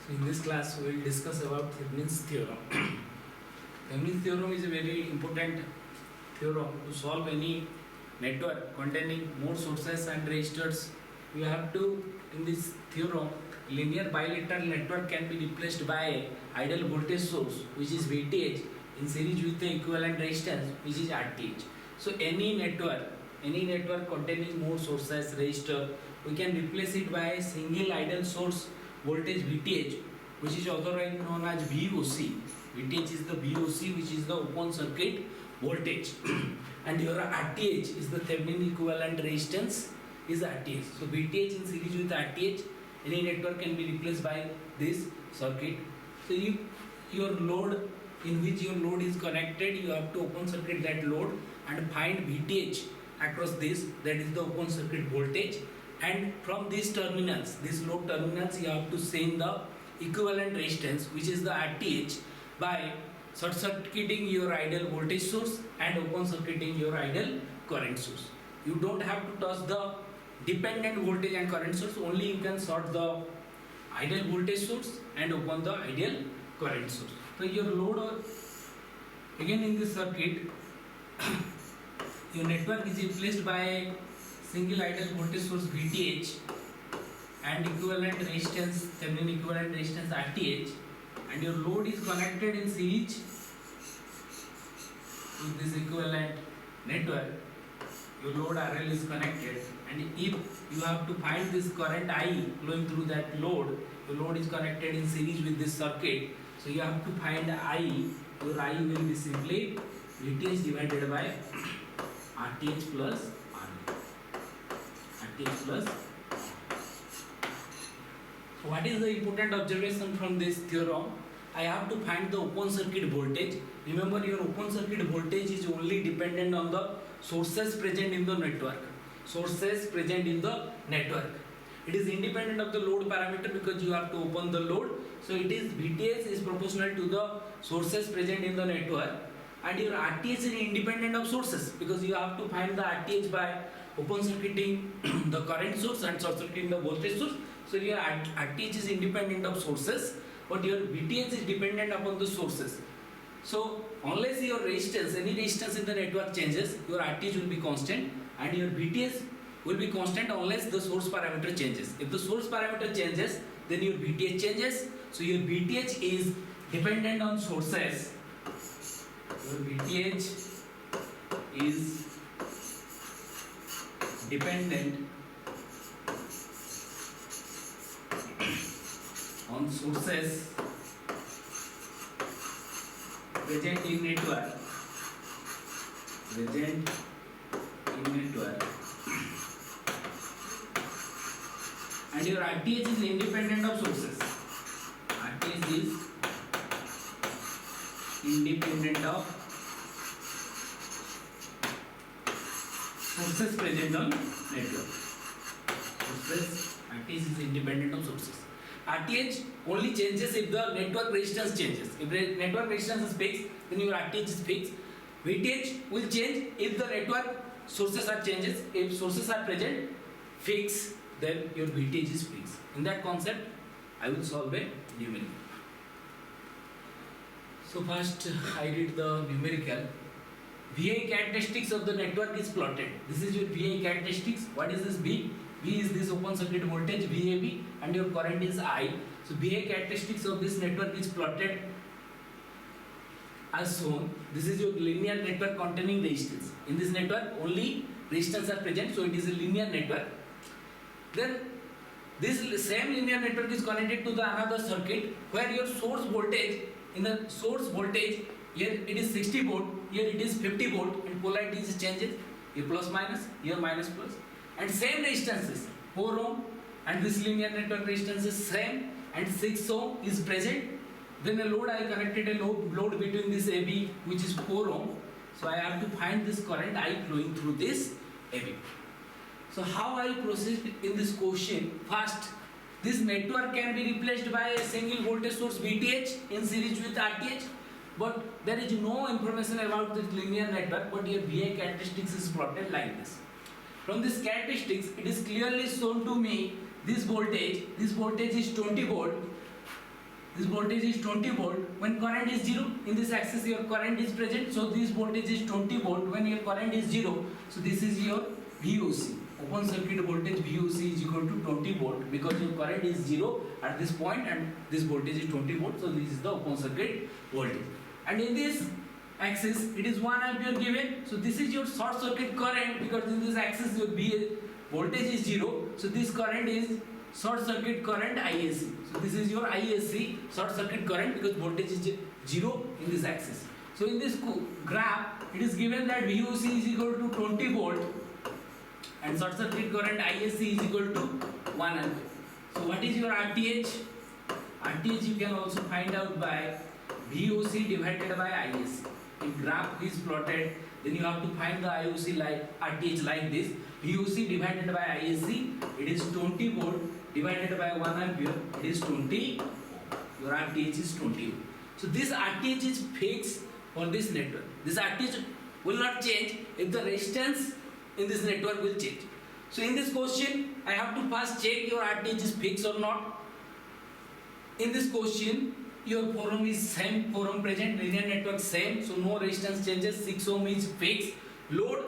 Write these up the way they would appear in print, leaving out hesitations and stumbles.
So in this class we will discuss about Thevenin's theorem. Thevenin's theorem is a very important theorem to solve any network containing more sources and resistors. We have to, in this theorem, linear bilateral network can be replaced by ideal voltage source, which is VTH, in series with the equivalent resistance, which is RTH. So any network containing more sources, resistor, we can replace it by a single ideal source voltage VTH, which is otherwise known as VOC. VTH is the VOC, which is the open circuit voltage, and your RTH is the Thevenin equivalent resistance is RTH. So VTH in series with RTH, any network can be replaced by this circuit. So if your load in which your load is connected, you have to open circuit that load and find VTH across this, that is the open circuit voltage, and from these terminals, these load terminals, you have to send the equivalent resistance, which is the RTH, by short circuiting your ideal voltage source and open circuiting your ideal current source. You don't have to touch the dependent voltage and current source, only you can short the ideal voltage source and open the ideal current source. So your load, again in this circuit, your network is replaced by single ideal voltage source VTH and equivalent resistance, Thevenin equivalent resistance RTH, and your load is connected in series with this equivalent network. Your load RL is connected, and if you have to find this current I flowing through that load, your load is connected in series with this circuit, so you have to find I. Your I will be simply VTH divided by RTH plus RL. RTH plus. So what is the important observation from this theorem? I have to find the open circuit voltage. Remember, your open circuit voltage is only dependent on the sources present in the network. Sources present in the network. It is independent of the load parameter because you have to open the load. So it is VTH is proportional to the sources present in the network, and your RTH is independent of sources because you have to find the RTH by open circuiting the current source and short circuiting the voltage source. So your RTH is independent of sources, but your VTH is dependent upon the sources. So unless your resistance, any resistance in the network changes, your RTH will be constant and your VTH will be constant unless the source parameter changes. If the source parameter changes, then your VTH changes. So your VTH is dependent on sources. Your VTH is dependent on sources present in network. And your RTH is independent of sources. RTH is independent of sources present on network. RTH is independent of sources. RTH only changes if the network resistance changes. If the network resistance is fixed, then your RTH is fixed. VTH will change if the network sources are changes. If sources are present, fixed, then your VTH is fixed. In that concept, I will solve a numerical. So first, I read the numerical. VI characteristics of the network is plotted. This is your VI characteristics. What is this V? V is this open circuit voltage VAB, and your current is I. So VI characteristics of this network is plotted as shown. This is your linear network containing resistance. In this network only resistance are present, so it is a linear network. Then this same linear network is connected to the another circuit where your source voltage, in the source voltage, here it is 60 volt, here it is 50 volt, and polarity is changes, here plus minus, here minus plus, and same resistances 4 ohm, and this linear network resistance is same, and 6 ohm is present. Then a load, I connected a load between this AB, which is 4 ohm, so I have to find this current I flowing through this AB. So how I proceed in this question? First, this network can be replaced by a single voltage source VTH in series with RTH, but there is no information about this linear network, but your VI characteristics is plotted like this. From this characteristics, it is clearly shown to me this voltage is 20 volt, this voltage is 20 volt when current is 0. In this axis your current is present, so this voltage is 20 volt when your current is 0. So this is your VOC. Open circuit voltage VOC is equal to 20 volt because your current is 0 at this point and this voltage is 20 volt. So this is the open circuit voltage. And in this axis it is 1 ampere given. So this is your short circuit current because in this axis your voltage is 0. So this current is short circuit current ISC. So this is your ISC, short circuit current, because voltage is 0 in this axis. So in this graph it is given that VOC is equal to 20 volt and short circuit current ISC is equal to 1 ampere. So what is your RTH? RTH you can also find out by VOC divided by ISC. If graph is plotted, then you have to find the IOC like RTH like this. VOC divided by ISC, it is 20 volt divided by 1 ampere, it is 20 ohm. Your RTH is 20 ohm. So this RTH is fixed for this network. This RTH will not change if the resistance in this network will change. So in this question, I have to first check your RTH is fixed or not. In this question, your 4 ohm is same, 4 ohm present, linear network same, so no resistance changes, 6 ohm is fixed. Load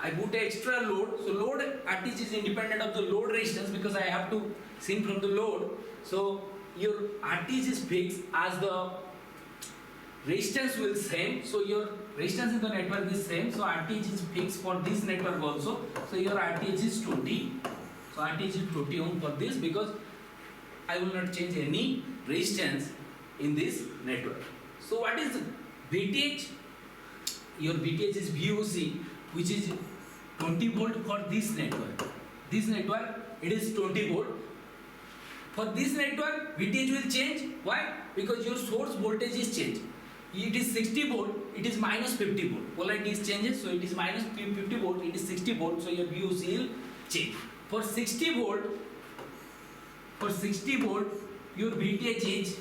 I put extra load, so load RTH is independent of the load resistance because I have to seen from the load. So your RTH is fixed as the resistance will same, so your resistance in the network is same, so RTH is fixed for this network also. So your RTH is 20, so RTH is 20 ohm for this because I will not change any resistance in this network. So what is VTH? Your VTH is VOC, which is 20 volt for this network. This network, it is 20 volt. For this network, VTH will change. Why? Because your source voltage is changed. It is 60 volt, it is minus 50 volt. Polarity is changes, so it is minus 50 volt, it is 60 volt, so your VOC will change. For 60 volt, your VTH is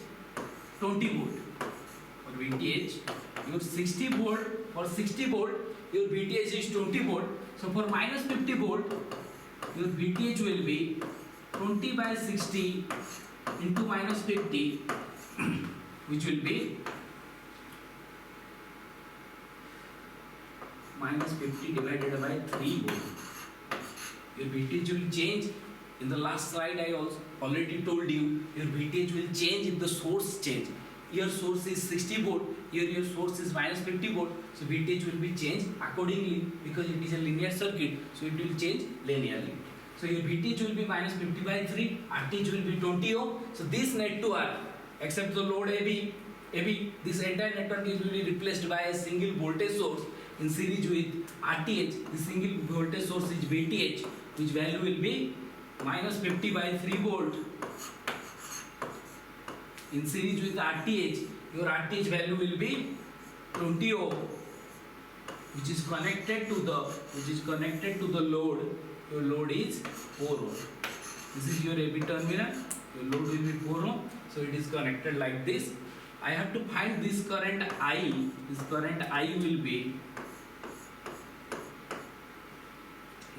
20 volt. For VTH, your 60 volt, for 60 volt, your VTH is 20 volt. So for minus 50 volt, your VTH will be 20 by 60 into minus 50, which will be minus 50 divided by 3 volt. Your VTH will change. In the last slide, I also already told you, your VTH will change if the source change. Your source is 60 volt, here your source is minus 50 volt, so VTH will be changed accordingly because it is a linear circuit, so it will change linearly. So your VTH will be minus 50 by 3, RTH will be 20 ohm. So this network, except the load AB, this entire network will be replaced by a single voltage source in series with RTH. The single voltage source is VTH, which value will be minus 50 by 3 volt. In series with RTH, your RTH value will be 20 ohm, which is connected to the load. Your load is 4 ohm. This is your AB terminal. Your load will be 4 ohm, so it is connected like this. I have to find this current I. This current I will be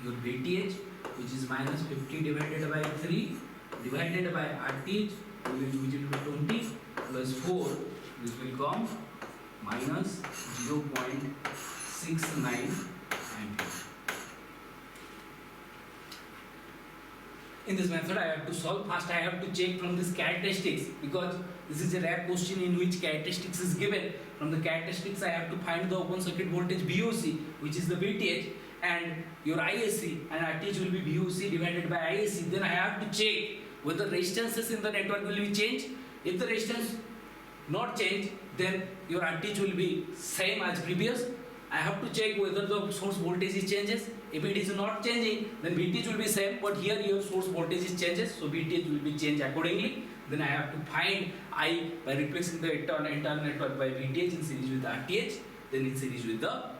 your VTH, which is minus 50 divided by 3 divided by RTH, which will be 20 plus 4. This will come minus 0.69 ampere. In this method, I have to solve. First, I have to check from this characteristics because this is a rare question in which characteristics is given. From the characteristics, I have to find the open circuit voltage VOC, which is the VTH, and your ISC, and RTH will be VOC divided by ISC. Then I have to check whether resistances in the network will be changed. If the resistance not change, then your RTH will be same as previous. I have to check whether the source voltage is changes. If it is not changing, then VTH will be same, but here your source voltage is changes, so VTH will be changed accordingly. Then I have to find I by replacing the entire network by VTH in series with RTH, then in series with the